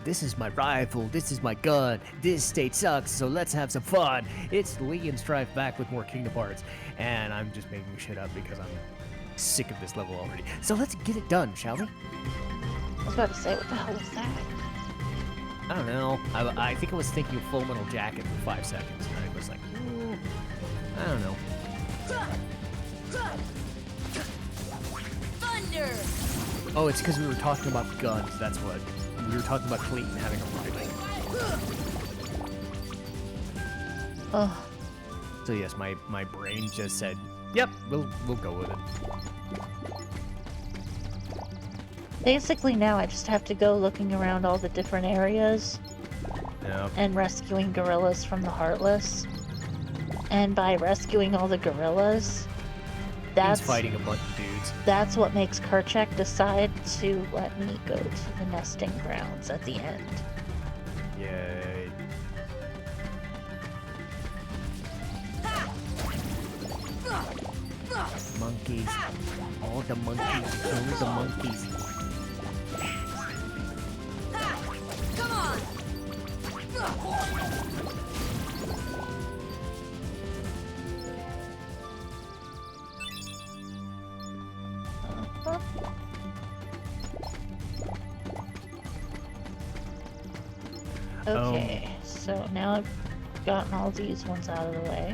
this is my rifle, this is my gun, this state sucks, so let's have some fun. It's Citizen Strife back with more Kingdom Hearts, and I'm just making shit up because I'm sick of this level already. So let's get it done, shall we? I was about to say, what the hell was that? I don't know. I think I was thinking of Full Metal Jacket for 5 seconds, and I was like, I don't know. Thunder! Oh, it's because we were talking about guns, that's what. We were talking about Clayton having a rifle. Oh. So yes, my brain just said, yep, we'll go with it. Basically now I just have to go looking around all the different areas Yep. and rescuing gorillas from the Heartless. And by rescuing all the gorillas, He's fighting a bunch of dudes. that's what makes Kerchak decide to let me go to the nesting grounds at the end. Yay. Monkeys. All the monkeys. Kill the monkeys. Come on! Okay, so now I've gotten all these ones out of the way.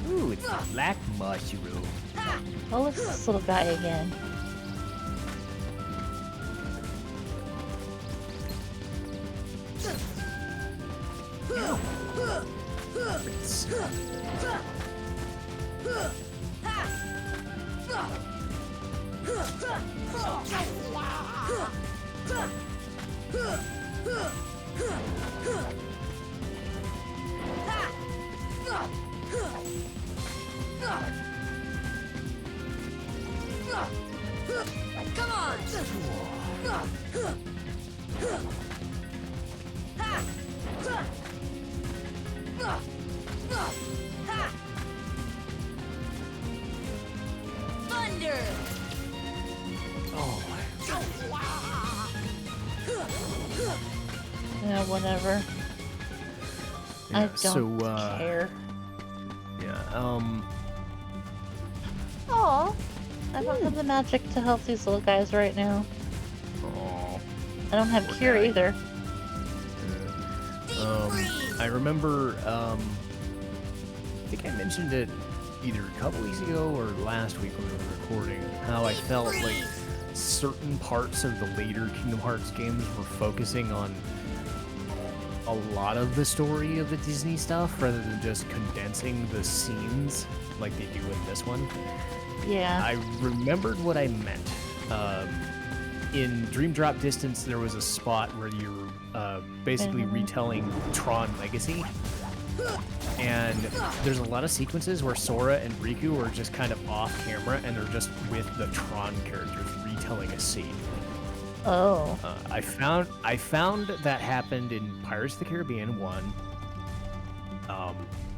Ooh, it's black mushroom. Oh, it's this little guy again. It's... Come on! Thunder! Oh, Yeah, whatever. I yeah, don't care. Yeah, Aw, I don't have the magic to help these little guys right now. Oh. I don't have Poor cure guy. either. I remember, I think I mentioned it either a couple weeks ago or last week when we were recording, how I felt like certain parts of the later Kingdom Hearts games were focusing on a lot of the story of the Disney stuff rather than just condensing the scenes like they do in this one. Yeah. I remembered what I meant. In Dream Drop Distance, there was a spot where you're basically retelling Tron Legacy. And there's a lot of sequences where Sora and Riku are just kind of off camera and they're just with the Tron characters retelling a scene. Oh. I found that happened in Pirates of the Caribbean 1.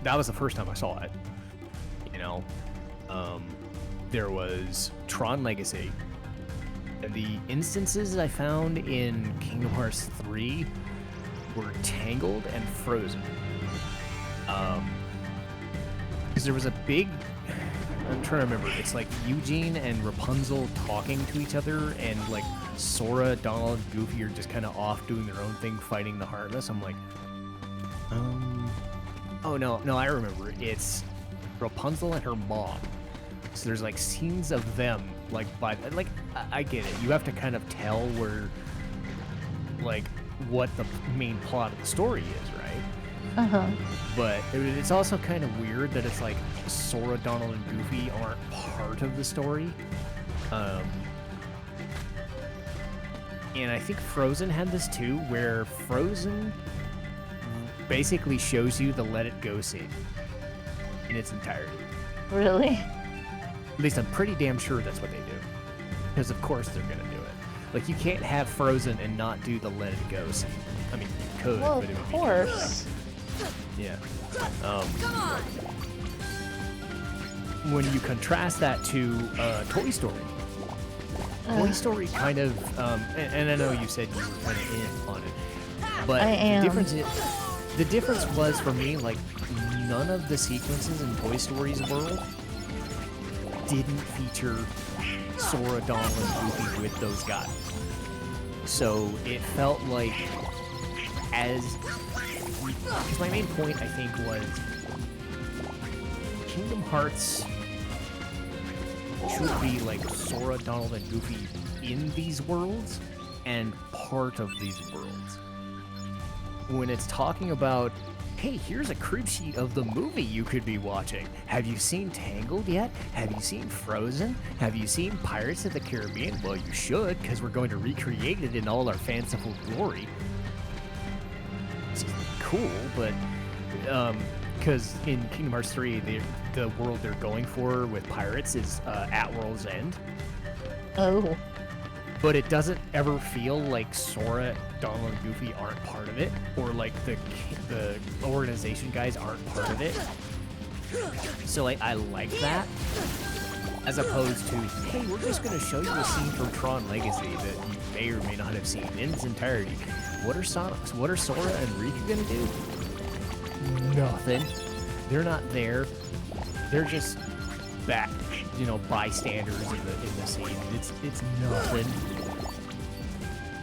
That was the first time I saw it. You know, there was Tron Legacy. And the instances I found in Kingdom Hearts 3 were Tangled and Frozen. Because there was a big... I'm trying to remember. It's like Eugene and Rapunzel talking to each other, and like Sora, Donald, and Goofy are just kind of off doing their own thing, fighting the Heartless. I'm like, oh no, I remember. It's Rapunzel and her mom. So there's like scenes of them, like I get it. You have to kind of tell where, like, what the main plot of the story is, right? Uh-huh. But it's also kind of weird that it's like Sora, Donald, and Goofy aren't part of the story. And I think Frozen had this too, where Frozen basically shows you the Let It Go scene in its entirety. Really? At least I'm pretty damn sure that's what they do. Because of course they're gonna do it. Like, you can't have Frozen and not do the Let It Go scene. I mean, you could, Well, but it of would be course. yeah. Come on! When you contrast that to Toy Story, Toy Story kind of, and I know you said you were kind of in on it, but I am. the difference was for me, like, none of the sequences in Toy Story's world didn't feature Sora, Donald, and Goofy with those guys. So it felt like, because my main point, I think, was Kingdom Hearts should be like Sora, Donald, and Goofy in these worlds and part of these worlds. When it's talking about, hey, here's a crib sheet of the movie you could be watching. Have you seen Tangled yet? Have you seen Frozen? Have you seen Pirates of the Caribbean? Well, you should, because we're going to recreate it in all our fanciful glory. It's cool, but because in Kingdom Hearts 3, the world they're going for with pirates is at World's End. Oh. But it doesn't ever feel like Sora, Donald, and Goofy aren't part of it, or like the organization guys aren't part of it. So like I like that, as opposed to, hey, we're just gonna show you a scene from Tron Legacy that you may or may not have seen in its entirety. What are Sora and Riku gonna do? Nothing. They're not there. They're just bystanders in the scene. It's nothing.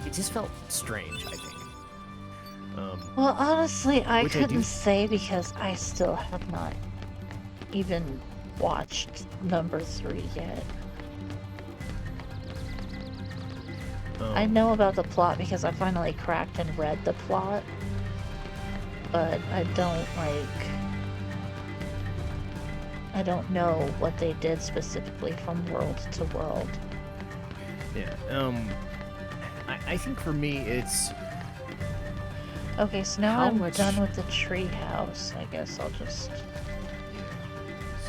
It just felt strange, I think. Well, honestly, I Which I couldn't do- say because I still have not even watched number 3 yet. I know about the plot because I finally cracked and read the plot, but I don't know what they did specifically from world to world. Yeah. I think for me it's Okay, so now How I'm much- done with the tree house. I guess I'll just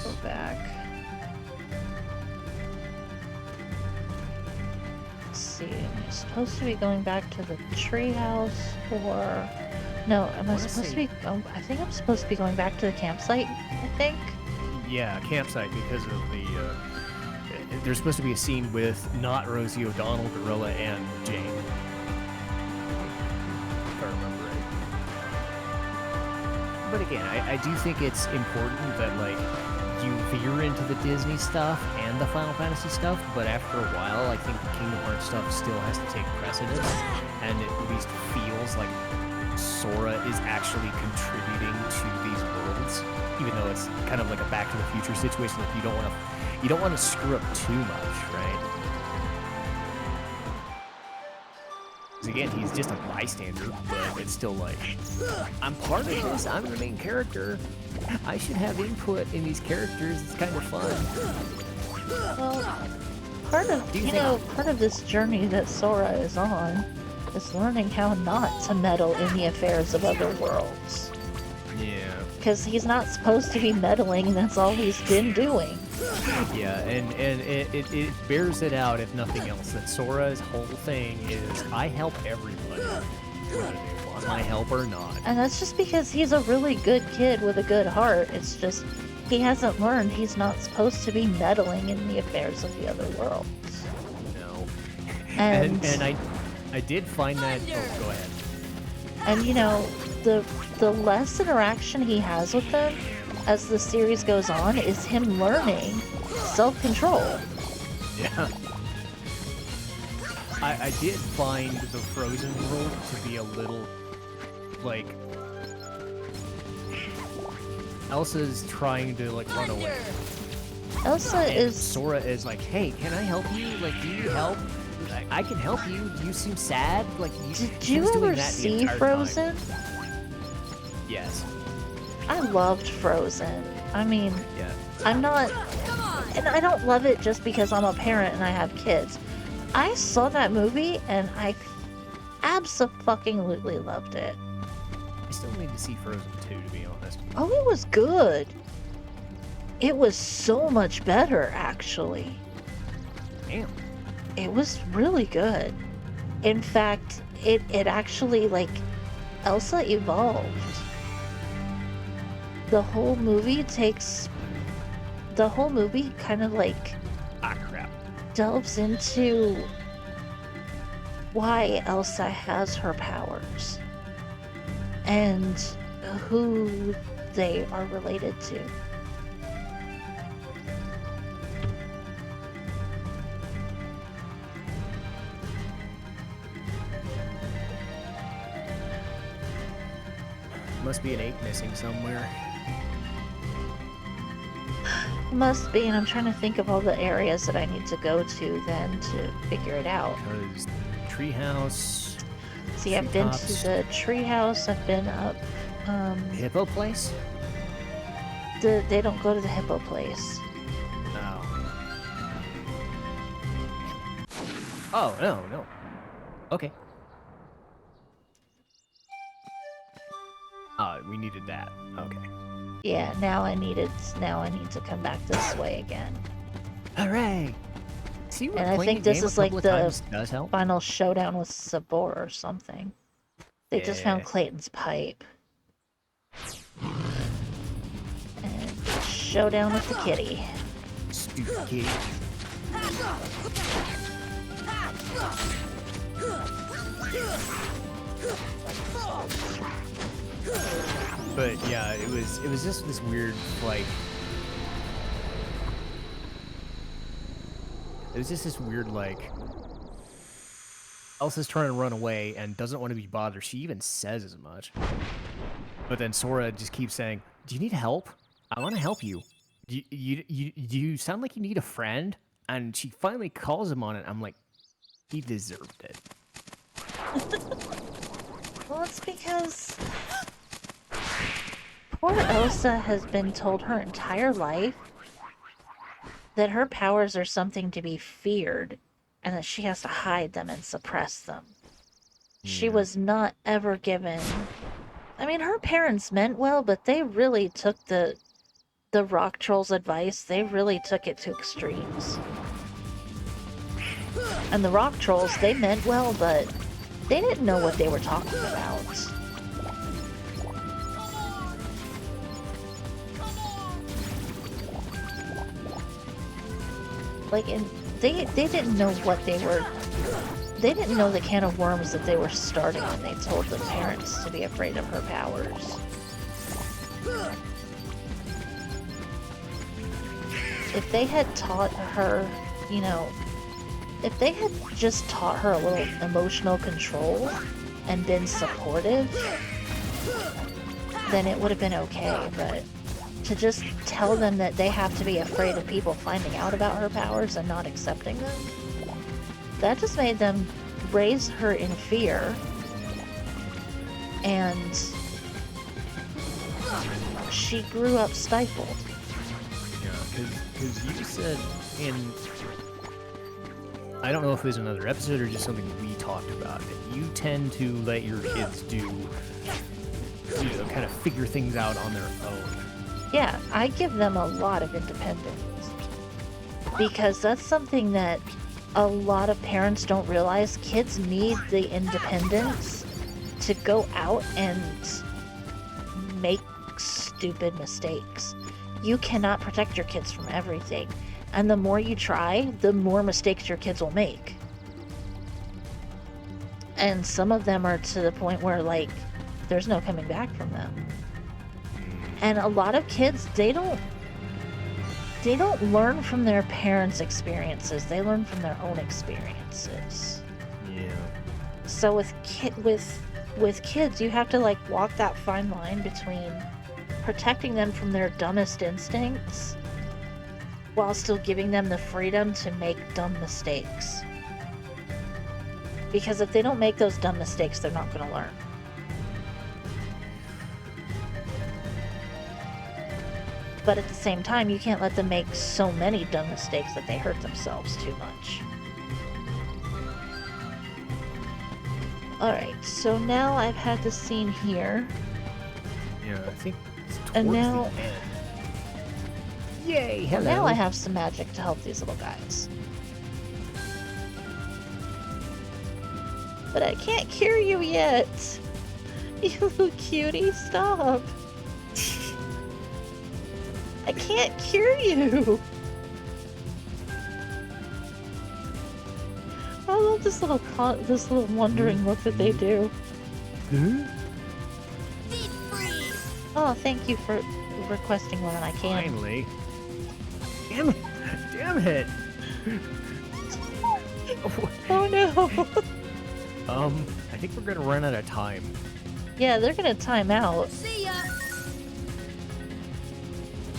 go back. Let's see, am I supposed to be going back to the tree house or... No, am I wanna supposed to say- be... Oh, I think I'm supposed to be going back to the campsite, I think. yeah, campsite because of the there's supposed to be a scene with not Rosie O'Donnell, Gorilla, and Jane. If I remember right. But again, I do think it's important that like you veer into the Disney stuff and the Final Fantasy stuff, but after a while, I think the Kingdom Hearts stuff still has to take precedence, and it at least feels like Sora is actually contributing to these worlds, even though it's kind of like a Back to the Future situation. Like you don't want to screw up too much, right? Because again, he's just a bystander, but it's still like, I'm part of this. I'm the main character. I should have input in these characters. It's kind of fun. Well, part of, Do you you think- know, part of this journey that Sora is on is learning how not to meddle in the affairs of other worlds. Yeah. Because he's not supposed to be meddling, and that's all he's been doing. Yeah, and it bears it out, if nothing else, that Sora's whole thing is, I help everybody, whether they want my help or not. And that's just because he's a really good kid with a good heart. It's just, he hasn't learned he's not supposed to be meddling in the affairs of the other worlds. No. And, And I did find that... Oh, go ahead. and you know, the less interaction he has with them as the series goes on is him learning self-control. Yeah. I did find the Frozen world to be a little, like... Elsa's trying to, like, run away. Elsa And is... Sora is like, hey, can I help you? Like, do you need help? I can help you. You seem sad. Like, Did she you was doing ever that the see entire Frozen? time. Yes. I loved Frozen. I mean, Yeah. I'm not... Come on. And I don't love it just because I'm a parent and I have kids. I saw that movie and I abso-fucking-lutely loved it. I still need to see Frozen 2, to be honest. Oh, it was good. It was so much better, actually. Damn. It was really good. In fact, it actually, like, Elsa evolved. The whole movie kind of, like, Ah, crap. delves into why Elsa has her powers and who they are related to. Must be an 8 missing somewhere. Must be, and I'm trying to think of all the areas that I need to go to then to figure it out. There's treehouse. See, I've been to the treehouse, I've been up, Hippo place? they don't go to the hippo place. Oh, no. Okay. We needed that. Okay. Yeah, now I need to come back this way again. Hooray! See what And I playing think the this game is a like couple of the times does help. final showdown with Sabor or something. They just found Yeah. Clayton's pipe. And showdown with the kitty. Stupid kitty. But yeah, it was just this weird, like, it was just this weird, like, Elsa's trying to run away and doesn't want to be bothered. She even says as much. But then Sora just keeps saying, "Do you need help? I want to help you. Do you sound like you need a friend?" And she finally calls him on it. I'm like, he deserved it. Well, it's because poor Elsa has been told her entire life that her powers are something to be feared and that she has to hide them and suppress them. She was not ever given... I mean, her parents meant well, but they really took the rock troll's advice, they really took it to extremes. And the rock trolls, they meant well, but they didn't know what they were talking about. Like, and they didn't know what they were... They didn't know the can of worms that they were starting when they told the parents to be afraid of her powers. If they had taught her, you know, if they had just taught her a little emotional control and been supportive, then it would have been okay, but to just tell them that they have to be afraid of people finding out about her powers and not accepting them, that just made them raise her in fear, and she grew up stifled. Yeah, because you said in... I don't know if it was another episode or just something we talked about, that you tend to let your kids do, you know, kind of figure things out on their own. Yeah, I give them a lot of independence. Because that's something that a lot of parents don't realize. Kids need the independence to go out and make stupid mistakes. You cannot protect your kids from everything. And the more you try, the more mistakes your kids will make. And some of them are to the point where, like, there's no coming back from them. And a lot of kids, they don't learn from their parents' experiences. They learn from their own experiences. Yeah. So with kids, you have to, like, walk that fine line between protecting them from their dumbest instincts while still giving them the freedom to make dumb mistakes. Because if they don't make those dumb mistakes, they're not going to learn. But at the same time, you can't let them make so many dumb mistakes that they hurt themselves too much. Alright, so now I've had the scene here. Yeah, I think it's towards And now... the end. Yay! Hello! Now I have some magic to help these little guys. But I can't cure you yet! You little cutie, stop! I can't cure you! love this little this little wondering look that they do. Huh? Deep freeze. Oh, thank you for requesting one, and I can. Finally. Damn it! Damn it! Oh no! I think we're gonna run out of time. Yeah, they're gonna time out. See ya.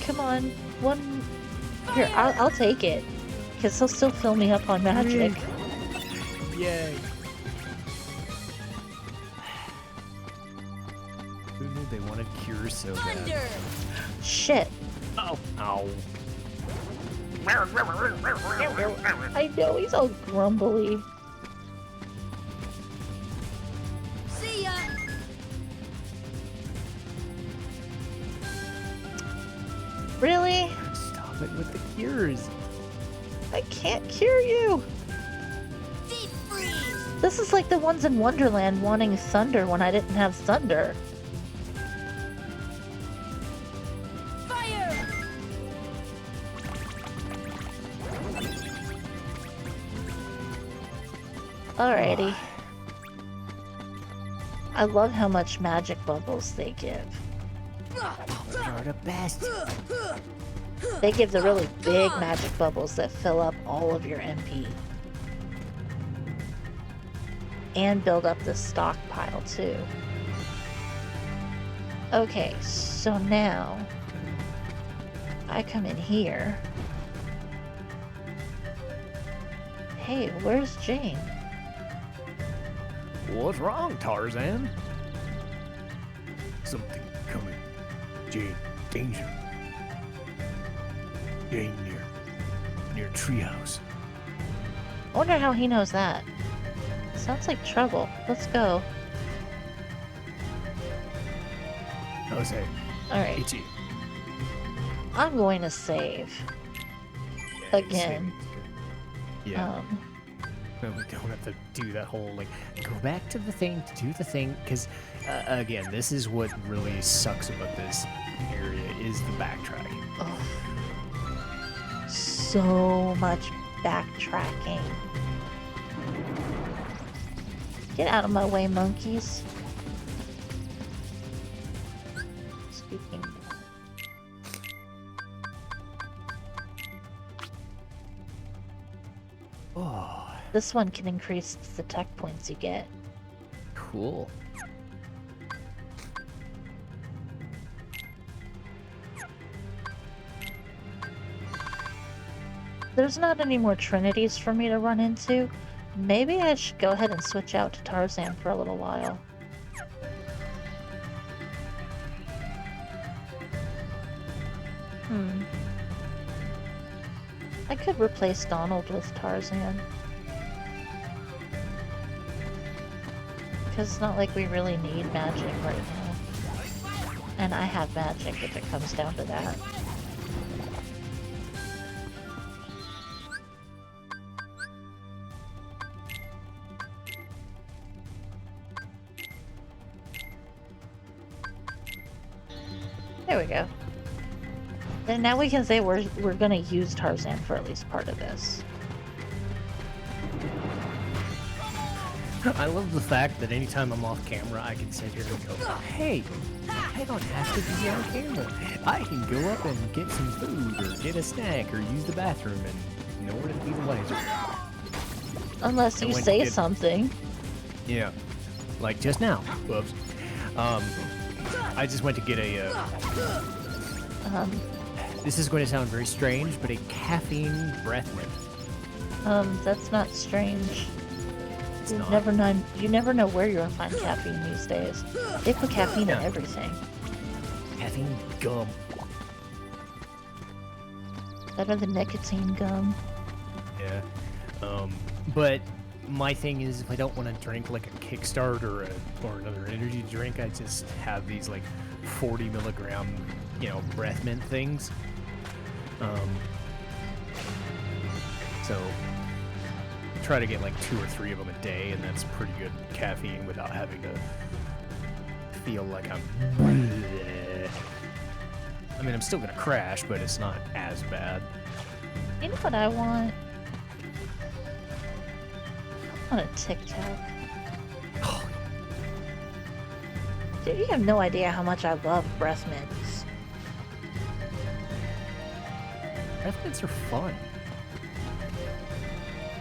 Come on, one. Here, I'll take it, because he'll still fill me up on magic. Yay! Who knew they wanted cures so bad? Thunder. Shit! Oh! Ow! I know he's all grumbly. See ya. Really? Stop it with the cures! I can't cure you. Deep freeze. This is like the ones in Wonderland wanting thunder when I didn't have thunder. Fire. Alrighty. I love how much magic bubbles they give. You're the best! They give the really big magic bubbles that fill up all of your MP. And build up the stockpile too. Okay, so now I come in here. Hey, where's Jane? What's wrong, Tarzan? Something coming. Jane, danger. Jane near treehouse. I wonder how he knows that. Sounds like trouble. Let's go. How's it? Alright, Itchy. I'm going to save. Yeah, Again. Yeah. No, we don't have to do that whole, like, go back to the thing to do the thing, because, again, this is what really sucks about this area, is the backtracking. Oh, so much backtracking. Get out of my way, monkeys. Speaking. Oh, This one can increase the tech points you get. cool. There's not any more Trinities for me to run into. Maybe I should go ahead and switch out to Tarzan for a little while. I could replace Donald with Tarzan. Because it's not like we really need magic right now. And I have magic if it comes down to that. There we go. And now we can say we're gonna use Tarzan for at least part of this. I love the fact that anytime I'm off camera, I can sit here and go, hey, I don't have to be on camera. I can go up and get some food, or get a snack, or use the bathroom, and know where to be the laser. Unless I you went say to get- something. Yeah. Like just now. Whoops. I just went to get a, this is going to sound very strange, but a caffeine breath mint. That's not strange. It's You not. never know where you're gonna find caffeine these days. They put caffeine in Yeah. everything. Caffeine gum. Better than nicotine gum. Yeah. But my thing is, if I don't want to drink like a Kickstart or another energy drink, I just have these like 40 milligram, breath mint things. So try to get like 2 or 3 of them a day, and that's pretty good caffeine without having to feel like I'm. I mean, I'm still gonna crash, but it's not as bad. You know what I want? On a TikTok. Dude, you have no idea how much I love breath mints. Breath mints are fun.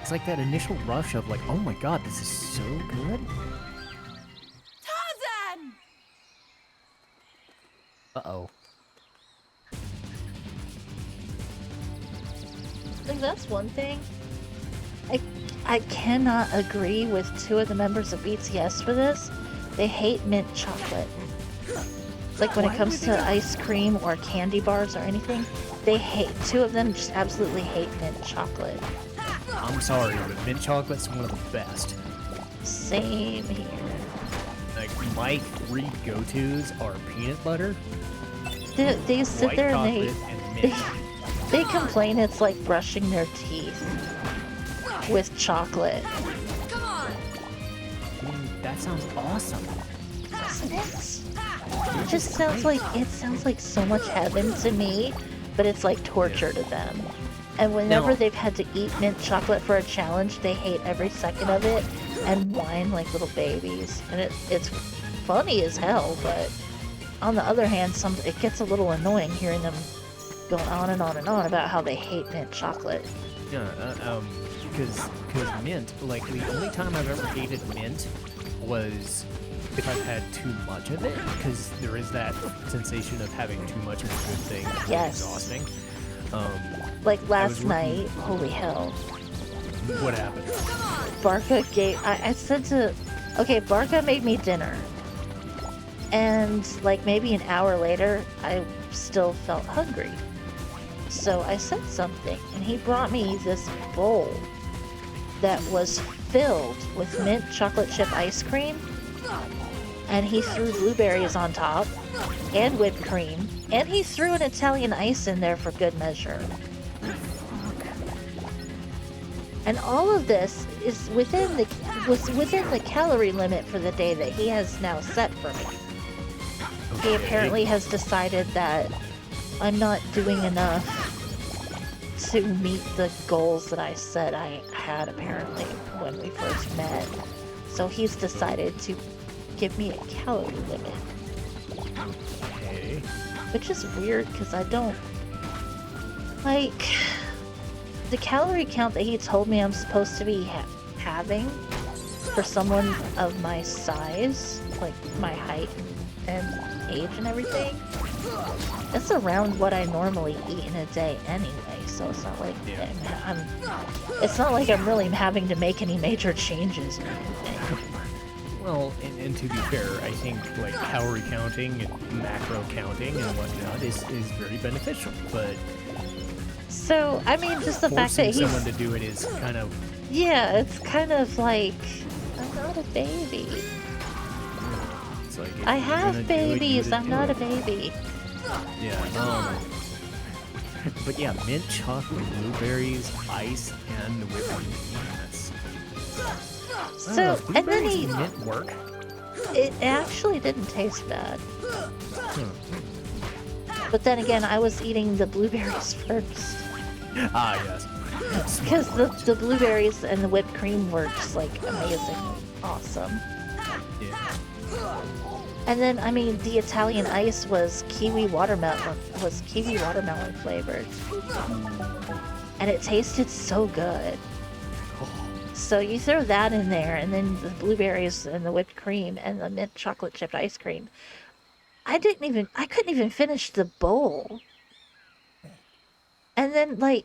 It's like that initial rush of like, oh my god, this is so good. Tarzan! Uh-oh. Like, that's one thing. I cannot agree with two of the members of BTS for this. They hate mint chocolate. Like when it comes to ice cream or candy bars or anything, they hate, two of them just absolutely hate mint chocolate. I'm sorry, but mint chocolate's one of the best. Same here. Like, my three go-tos are peanut butter, They sit white there and chocolate, and mint. they complain it's like brushing their teeth with chocolate. Come on! I mean, that sounds awesome. Doesn't it? It just sounds like so much heaven to me, but it's like torture to them. And whenever No. they've had to eat mint chocolate for a challenge, they hate every second of it and whine like little babies. And it's funny as hell, but on the other hand, it gets a little annoying hearing them going on and on and on about how they hate mint chocolate. Yeah, because mint, like, the only time I've ever hated mint was if I've had too much of it, because there is that sensation of having too much of a good thing that's Yes. exhausting. Like last was working- night, holy hell. What happened? Barca gave, I said to, okay, Barca made me dinner. And like maybe an hour later, I still felt hungry. So I said something, and he brought me this bowl that was filled with mint chocolate chip ice cream. And he threw blueberries on top, and whipped cream, and he threw an Italian ice in there for good measure. And all of this was within the calorie limit for the day that he has now set for me. He apparently has decided that I'm not doing enough to meet the goals that I said I had apparently when we first met. So he's decided to give me a calorie limit. Okay. Which is weird because I don't like the calorie count that he told me I'm supposed to be having for someone of my size, like my height and age and everything. That's around what I normally eat in a day anyway, so it's not like it's not like I'm really having to make any major changes or anything. Well, and to be fair, I think like calorie counting and macro counting and whatnot is very beneficial, but So, I mean, just the fact that forcing he's... someone to do it is kind of... Yeah, it's kind of like, I'm not a baby. It's like, if I you're have gonna do it, you babies, gotta I'm do not a it. baby. Yeah, but yeah, mint chocolate, blueberries, ice, and whipped cream. That's... So, and then blueberries he... and mint work. It actually didn't taste bad. Hmm. But then again, I was eating the blueberries first. Ah, yes. Because the blueberries and the whipped cream were just like amazing, awesome. Yeah. And then, I mean, the Italian ice was kiwi watermelon flavored. And it tasted so good. So you throw that in there, and then the blueberries and the whipped cream and the mint chocolate chipped ice cream. I couldn't even finish the bowl. And then, like,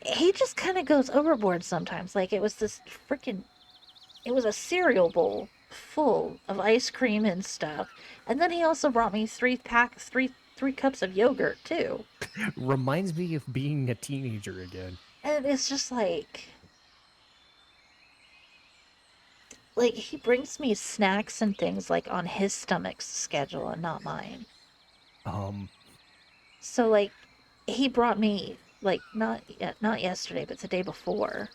he just kind of goes overboard sometimes. Like, it was a cereal bowl full of ice cream and stuff. And then he also brought me three cups of yogurt, too. Reminds me of being a teenager again. And it's just like he brings me snacks and things like on his stomach's schedule and not mine. So like he brought me like not yesterday, but the day before.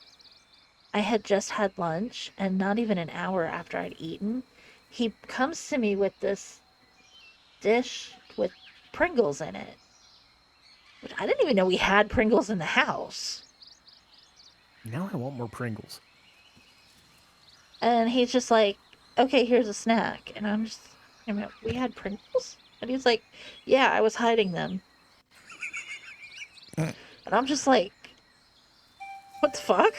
I had just had lunch, and not even an hour after I'd eaten, he comes to me with this dish with Pringles in it. Which I didn't even know we had Pringles in the house. Now I want more Pringles. And he's just like, okay, here's a snack. And I'm just, I mean, we had Pringles? And he's like, yeah, I was hiding them. And I'm just like, what the fuck?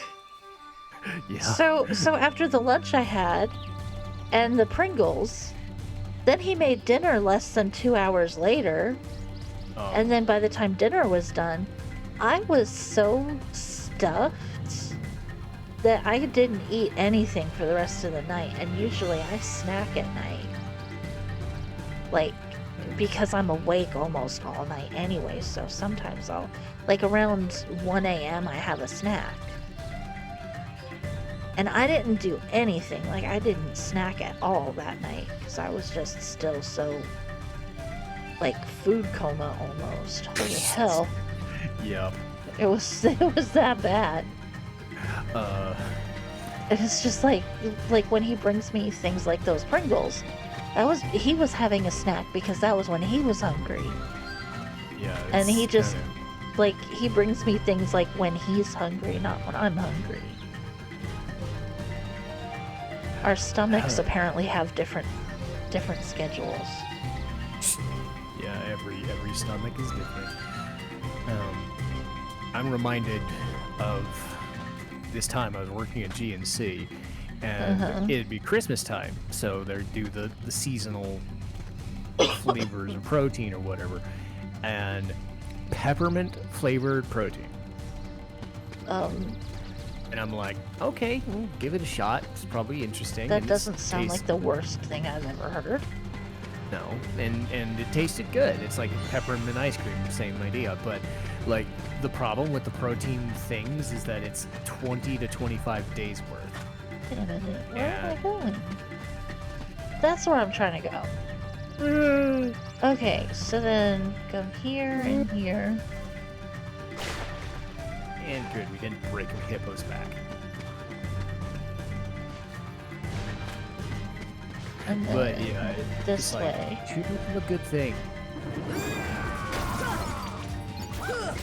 Yeah. So after the lunch I had and the Pringles, then he made dinner less than 2 hours later. Oh. And then by the time dinner was done, I was so stuffed that I didn't eat anything for the rest of the night. And usually I snack at night. Like, because I'm awake almost all night anyway, so sometimes I'll, like around 1 a.m. I have a snack. And I didn't do anything, like I didn't snack at all that night, because I was just still so, like, food coma almost. Holy hell. Yep. It was that bad. And it's just like when he brings me things like those Pringles, he was having a snack because that was when he was hungry. Yeah. And he just, kinda... like, he brings me things like when he's hungry, not when I'm hungry. Our stomachs apparently have different schedules. Yeah, every stomach is different. I'm reminded of this time I was working at GNC, and it'd be Christmas time, so they'd do the seasonal flavors of protein or whatever, and peppermint flavored protein. And I'm like, okay, we'll give it a shot. It's probably interesting. That doesn't sound like the worst thing I've ever heard. No, and it tasted good. It's like peppermint ice cream, same idea. But like the problem with the protein things is that it's 20 to 25 days worth. Wait a minute, where am I going? That's where I'm trying to go. Okay, so then go here and here. And good, we didn't break a hippo's back. And then But yeah, this it's like, way. treat it as a good thing.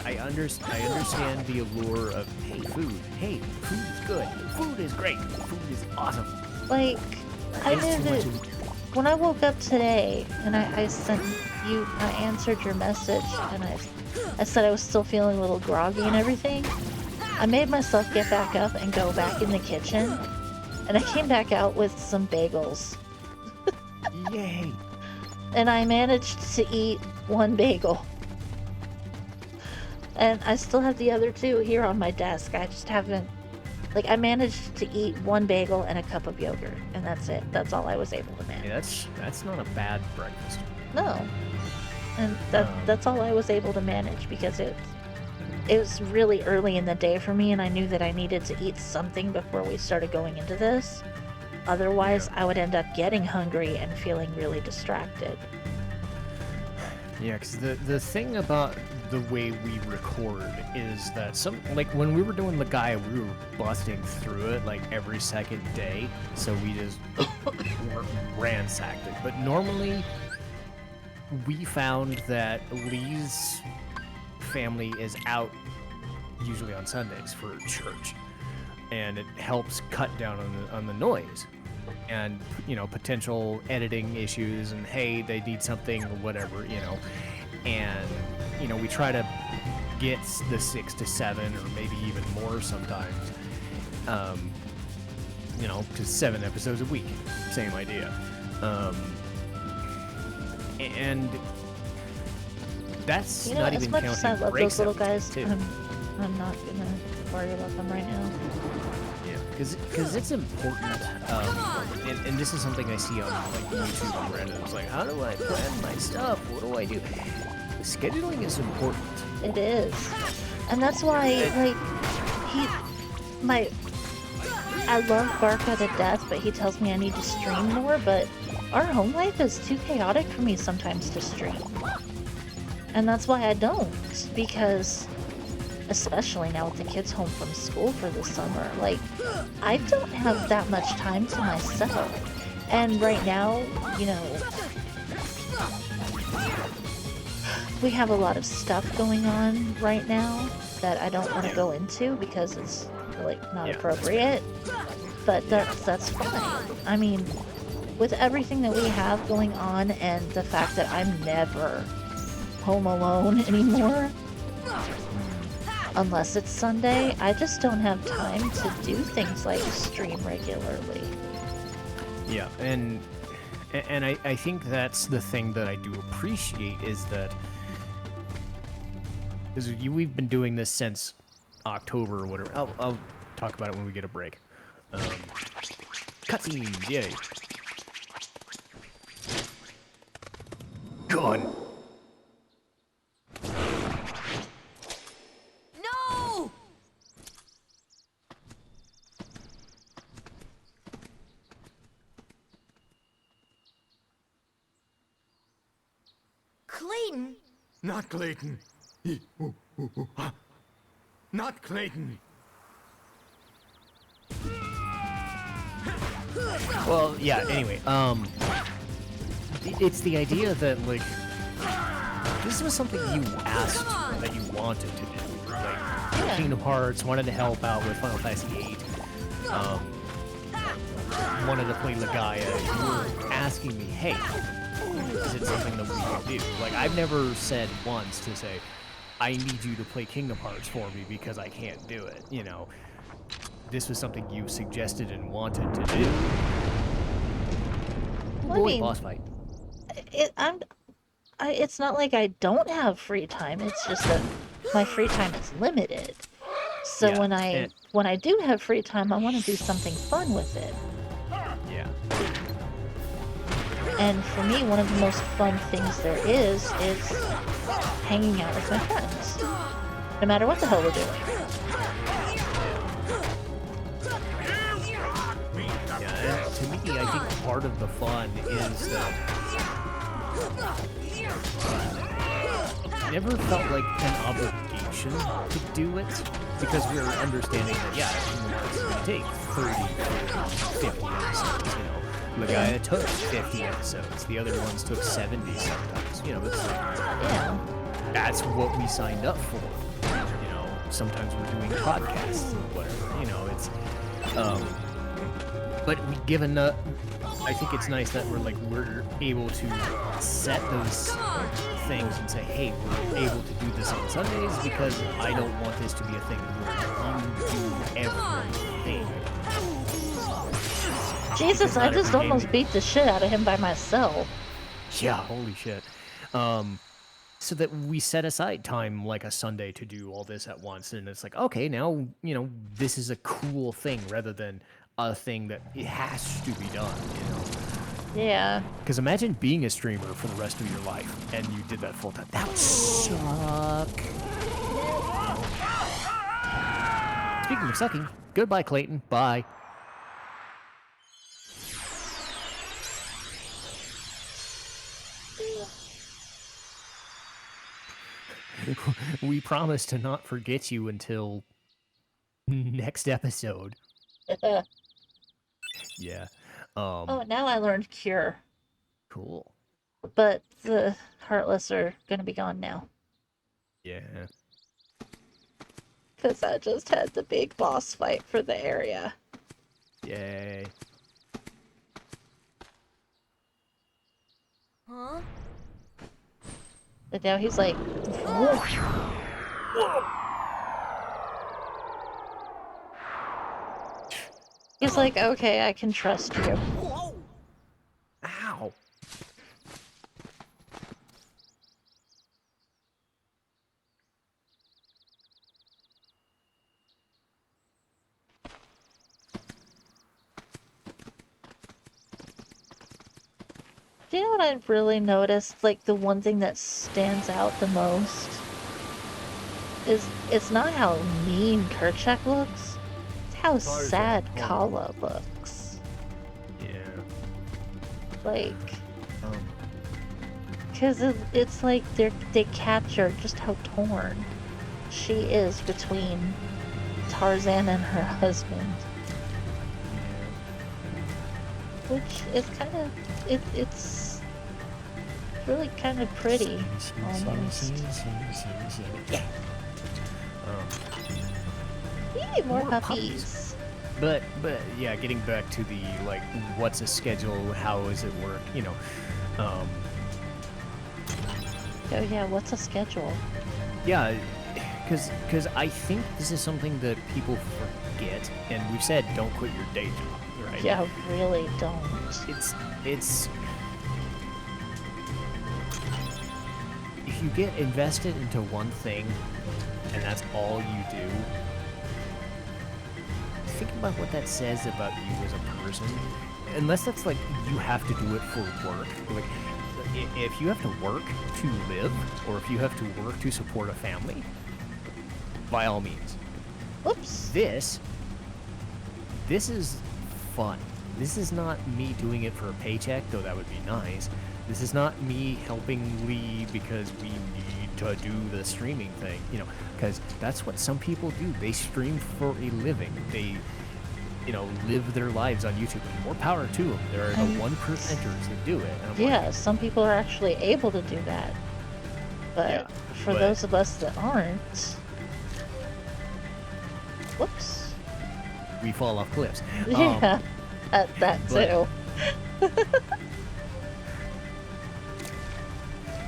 I understand the allure of, hey, food. Hey, food is good. Food is great. Food is awesome. Like, I It's knew too that much of- when I woke up today and I answered your message and I said I was still feeling a little groggy and everything. I made myself get back up and go back in the kitchen, and I came back out with some bagels. Yay! And I managed to eat one bagel. And I still have the other two here on my desk. I just haven't... Like, I managed to eat one bagel and a cup of yogurt, and that's it. That's all I was able to manage. Yeah, that's not a bad breakfast. No. And that's all I was able to manage, because it was really early in the day for me, and I knew that I needed to eat something before we started going into this. Otherwise, I would end up getting hungry and feeling really distracted. Yeah, because the thing about the way we record is that like when we were doing the guy, we were busting through it like every second day, so we just ransacked it. But normally, we found that Leigh's family is out usually on Sundays for church, and it helps cut down on the noise and, you know, potential editing issues, and hey, they need something or whatever, you know. And, you know, we try to get the 6 to 7 or maybe even more sometimes, you know, to 7 episodes a week, same idea. And that's You know, not as even much counting as I love breaks those little that we guys, take, too. I'm not gonna worry about them right now. Yeah, because it's important, and this is something I see on like YouTube and Reddit. It's like, how do I plan my stuff? What do I do? Scheduling is important. It is. And that's why, like, I love Barca to death, but he tells me I need to stream more, but our home life is too chaotic for me sometimes to stream. And that's why I don't, because, especially now with the kids home from school for the summer, like, I don't have that much time to myself. And right now, you know, we have a lot of stuff going on right now that I don't want to go into because it's, like, not appropriate. but that's fine. I mean, with everything that we have going on and the fact that I'm never home alone anymore, unless it's Sunday, I just don't have time to do things like stream regularly. Yeah, and I think that's the thing that I do appreciate is that we've been doing this since October or whatever. I'll talk about it when we get a break. Cutscenes, yay. Gone. No! Clayton? Not Clayton. Not Clayton. Well, yeah, anyway, it's the idea that, like, this was something you asked that you wanted to do. Like, Kingdom Hearts, wanted to help out with Final Fantasy VIII, wanted to play Legaia. You were asking me, hey, is it something that we can do? Like, I've never said once to say, I need you to play Kingdom Hearts for me because I can't do it, you know. This was something you suggested and wanted to do. Well, Boy, I mean, boss fight. It's not like I don't have free time. It's just that my free time is limited. So Yeah, when I do have free time, I want to do something fun with it. Yeah. And for me, one of the most fun things there is hanging out with my friends, no matter what the hell we're doing. Yeah, and to me, I think part of the fun is that I never felt like an obligation to do it because we were understanding that, yeah, it's going to take 30, 40, 50 episodes, you know. Legaia took 50 episodes. The other ones took 70 sometimes. You know, it's like, Yeah. that's what we signed up for. You know, sometimes we're doing podcasts or whatever. You know, it's, but we given I think it's nice that we're able to set those things and say, hey, we're able to do this on Sundays because I don't want this to be a thing where you do everything. Jesus, I just every game almost beat the shit out of him by myself. Yeah, holy shit. So that we set aside time like a Sunday to do all this at once, and it's like, okay, now, you know, this is a cool thing rather than a thing that it has to be done, you know? Yeah. Because imagine being a streamer for the rest of your life, and you did that full time. That would suck. Speaking of sucking, goodbye, Clayton. Bye. We promise to not forget you until next episode. Yeah. Oh, now I learned Cure. Cool. But the Heartless are gonna be gone now. Yeah. Because I just had the big boss fight for the area. Yay. Huh? And now he's like, whoosh. He's like, okay, I can trust you. Whoa! Ow. Do you know what I've really noticed? Like, the one thing that stands out the most is it's not how mean Kerchak looks, it's how Tarzan. sad Kala looks. Yeah. Like, because it's like they capture just how torn she is between Tarzan and her husband. Which is kind of, it's really kind of pretty, almost. Yeah. We need more puppies. But yeah, getting back to the like, what's a schedule? How does it work? You know, Oh yeah, what's a schedule? yeah, because I think this is something that people forget, and we've said don't quit your day job, right? Yeah, really don't. It's if you get invested into one thing, and that's all you do. Think about what that says about you as a person. Unless that's like you have to do it for work. Like, if you have to work to live, or if you have to work to support a family, by all means. Whoops. This is fun. This is not me doing it for a paycheck, though that would be nice. This is not me helping Lee because we need to do the streaming thing, you know, because that's what some people do. They stream for a living. They, you know, live their lives on YouTube. More power to them. There are the 1%ers that do it. And I'm Yeah, like, some people are actually able to do that. But Yeah, for but- those of us that aren't... Whoops. we fall off cliffs. Yeah, that but- too.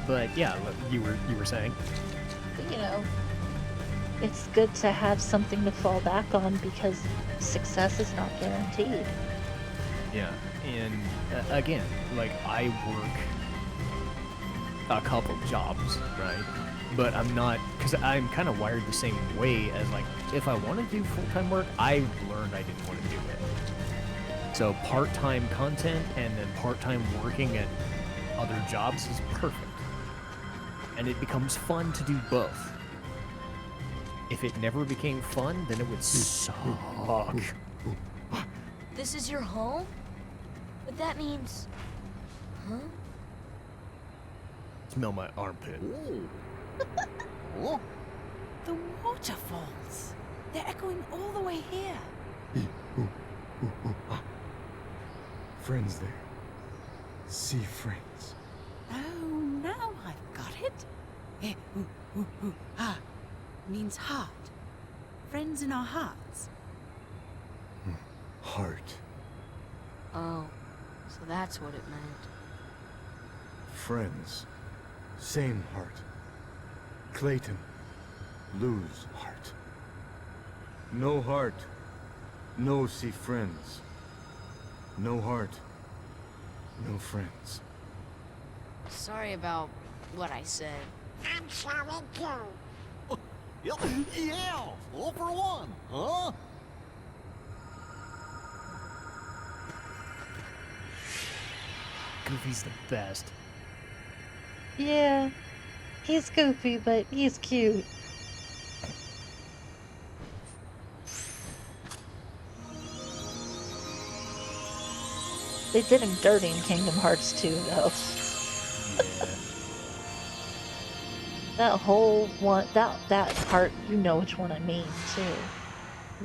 But yeah, look, you were saying. You know, it's good to have something to fall back on because success is not guaranteed. Yeah, and again, like I work a couple jobs, right? But I'm not, because I'm kind of wired the same way as like, if I want to do full-time work, I learned I didn't want to do it. So part-time content and then part-time working at other jobs is perfect. And it becomes fun to do both. If it never became fun, then it would suck. This is your home? But that means... Huh? Smell my armpit. Oh. The waterfalls. They're echoing all the way here. Friends there. See friends. Oh, now I've got it. Ah means heart. Friends in our hearts. Heart. Oh, so that's what it meant. Friends. Same heart. Clayton. Lose heart. No heart. No see friends. No heart. No friends. Sorry about what I said. I'm sorry too. Yeah, all for one, huh? Goofy's the best. Yeah, he's goofy, but he's cute. They did him dirty in Kingdom Hearts 2, though. That whole one, that part, you know which one I mean, too.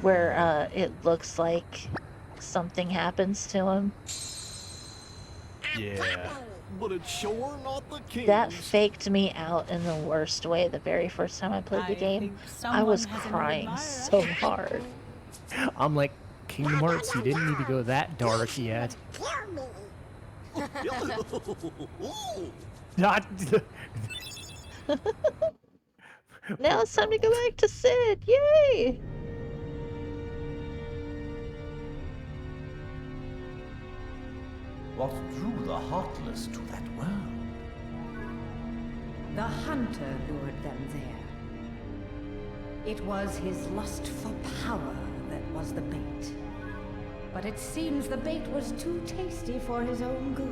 Where, it looks like something happens to him. Yeah. But it's sure not the king. That faked me out in the worst way the very first time I played the game. I was crying so hard. I'm like, Kingdom Hearts, you didn't need to go that dark yet. Kill me. Not. Now it's time to go back to Sid. Yay! What drew the Heartless to that world? The hunter lured them there. It was his lust for power that was the bait. But it seems the bait was too tasty for his own good.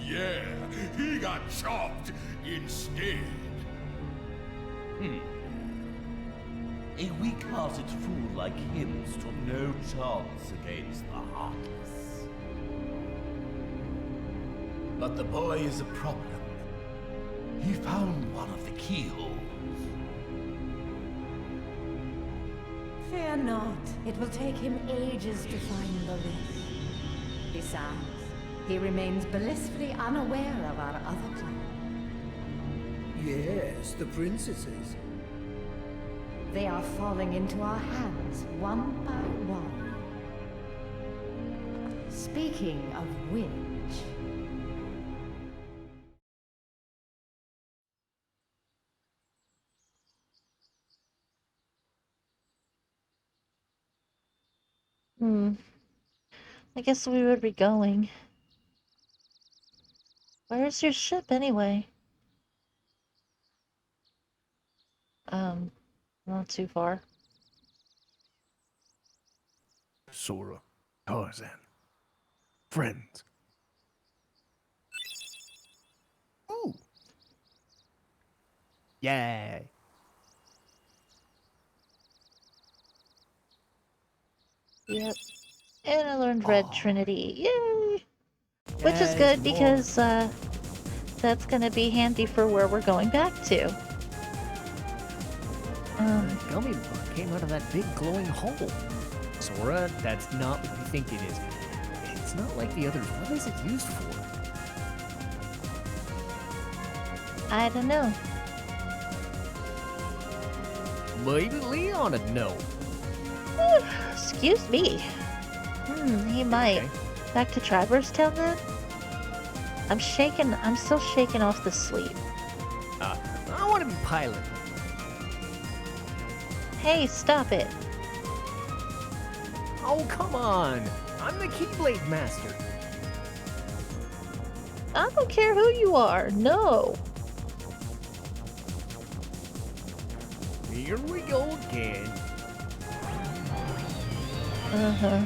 Yeah, he got chopped instead. A weak-hearted fool like him stood no chance against the Heartless. But the boy is a problem. He found one of the keyholes. Fear not, it will take him ages to find the list. Besides, he remains blissfully unaware of our other plan. Yes, the princesses. They are falling into our hands one by one. Speaking of which... I guess we would be going. Where's your ship anyway? Not too far. Sora, Tarzan, friends. Ooh. Yay. Yep. And I learned Red Trinity. Yay! Which is Yes, good more. because that's gonna be handy for where we're going back to. Gummy bug came out of that big glowing hole. Sora, that's not what you think it is. It's not like the others. What is it used for? I don't know. Maybe Leon would know. Excuse me. He might. Okay. Back to Traverse Town then? I'm still shaking off the sleep. I want to be pilot. Hey, stop it. Oh, come on. I'm the Keyblade Master. I don't care who you are. No. Here we go again. Uh-huh.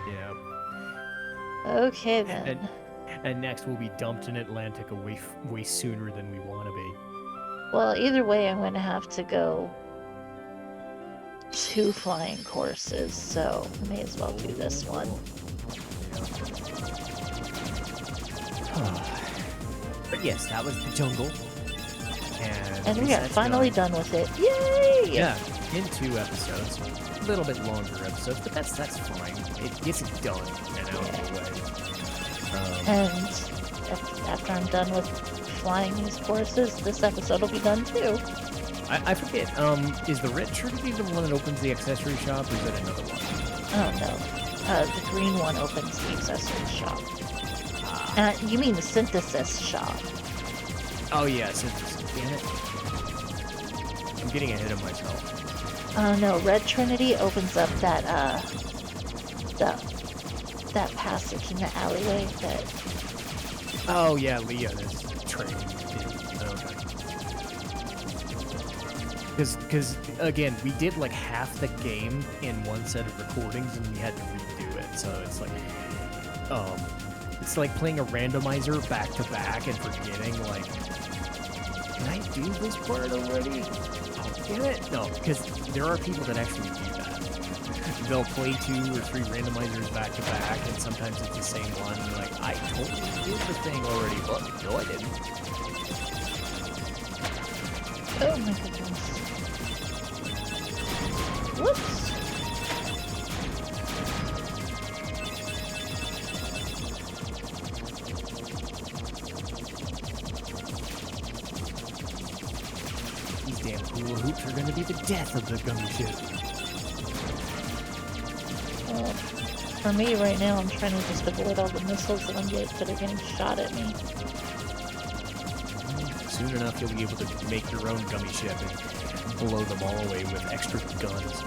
Yeah. Okay then. And next we'll be dumped in Atlantic way sooner than we want to be. Well, either way, I'm gonna have to go 2 flying courses, so I may as well do this one. But yes, that was the jungle. And we are finally done with it. Yay! Yeah, in 2 episodes. A little bit longer episodes, but that's fine. It gets it done and out of the way. And after I'm done with flying these courses, this episode will be done too. I forget, is the Red Trinity the one that opens the accessory shop, or is that another one? Oh no. The green one opens the accessory shop. You mean the synthesis shop. Oh yeah, synthesis. Damn it. I'm getting ahead of myself. No, Red Trinity opens up that, that passage in the alleyway that... Oh yeah, Leah is training. Okay. Because again, we did like half the game in one set of recordings and we had to redo it. So it's like playing a randomizer back to back and forgetting like, can I do this part already? Oh, damn it! No, because there are people that actually do that. They'll play 2 or 3 randomizers back to back, and sometimes it's the same one. And like, I totally did the thing already, but no, I didn't. Oh my goodness. Whoops. These damn hula hoops are gonna be the death of the gummy ship. For me right now, I'm trying to just avoid all the missiles that are getting shot at me. Soon enough, you'll be able to make your own gummy ship and blow them all away with extra guns.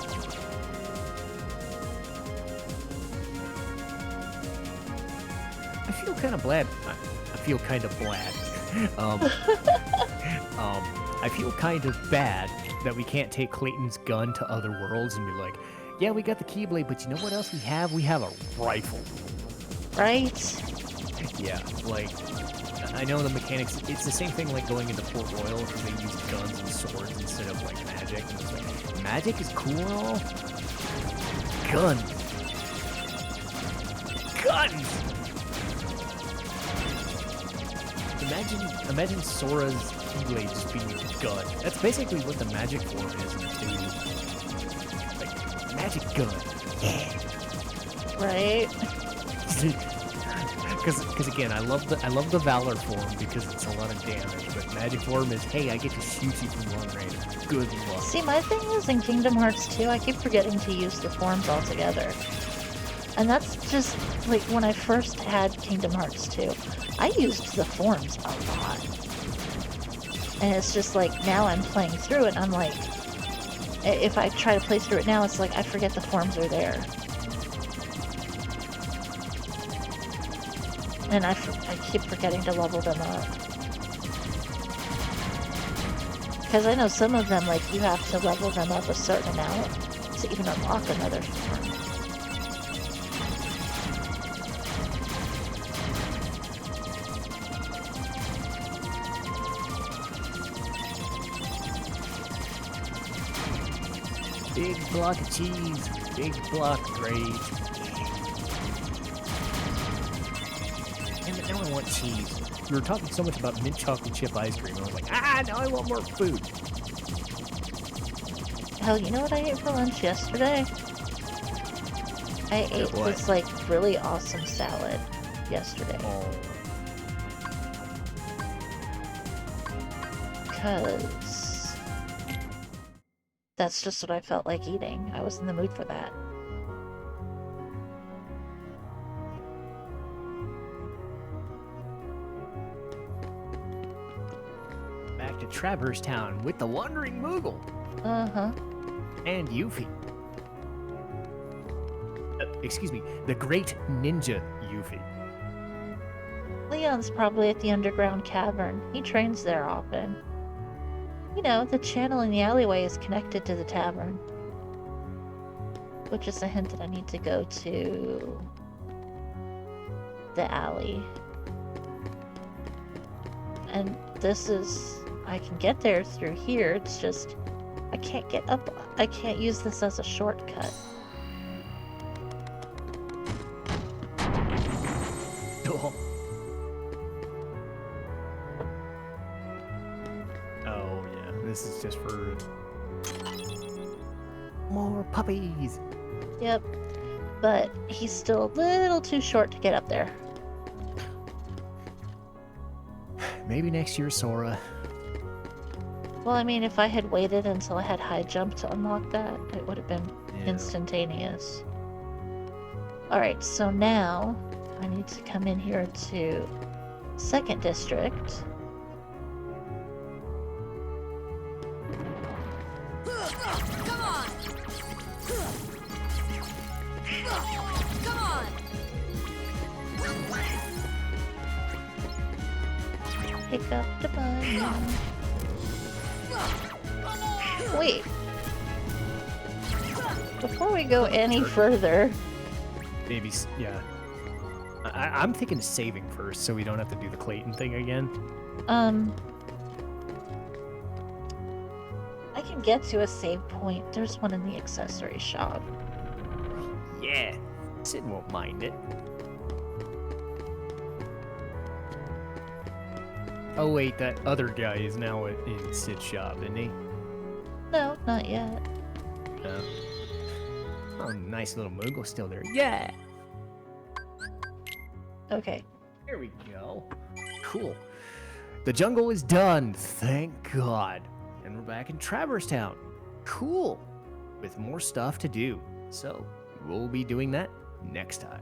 I feel kind of glad. I feel kind of glad. I feel kind of bad that we can't take Clayton's gun to other worlds and be like, yeah, we got the Keyblade, but you know what else we have? We have a rifle. Right? Yeah, like, I know the mechanics, it's the same thing like going into Port Royal because they use guns and swords instead of like magic. And it's like, magic is cool and all. Guns. Guns! Imagine Sora's Keyblade just being a gun. That's basically what the magic form is in 2. Like, magic gun. Yeah. Right? Because again, I love the Valor form because it's a lot of damage, but Magic form is, hey, I get to shoot you from long range. Good luck. See, my thing is in Kingdom Hearts 2, I keep forgetting to use the forms altogether. And that's just, like, when I first had Kingdom Hearts 2, I used the forms a lot. And it's just like, now I'm playing through it, and I'm like, if I try to play through it now, it's like, I forget the forms are there. And I keep forgetting to level them up. Because I know some of them, like, you have to level them up a certain amount to even unlock another form. Big block of cheese, big block of gravy. Now I want cheese. We were talking so much about mint chocolate chip ice cream. I was like, now I want more food. Hell, you know what I ate for lunch yesterday? I ate what? this, like, really awesome salad yesterday. Oh. Because that's just what I felt like eating. I was in the mood for that. Back to Traverse Town with the Wandering Moogle. Uh-huh. And Yuffie. Excuse me, the Great Ninja Yuffie. Leon's probably at the underground cavern. He trains there often. You know, the channel in the alleyway is connected to the tavern. Which is a hint that I need to go to the alley. And this is... I can get there through here, it's just... I can't get up... I can't use this as a shortcut. Oh, yeah, this is just for... more puppies! Yep. But he's still a little too short to get up there. Maybe next year, Sora. Well, I mean, if I had waited until I had high jump to unlock that, it would have been Yeah. instantaneous. Alright, so now I need to come in here to 2nd District. Come on! Come on! Pick up the money. Wait. Before we go any further... Maybe, yeah. I'm thinking of saving first so we don't have to do the Clayton thing again. I can get to a save point. There's one in the accessory shop. Yeah, Sid won't mind it. Oh wait, that other guy is now in Sid's shop, isn't he? No, not yet. No. Oh, nice little Moogle still there. Yeah! Okay. Here we go. Cool. The jungle is done, thank God. And we're back in Traverse Town. Cool. With more stuff to do. So, we'll be doing that next time.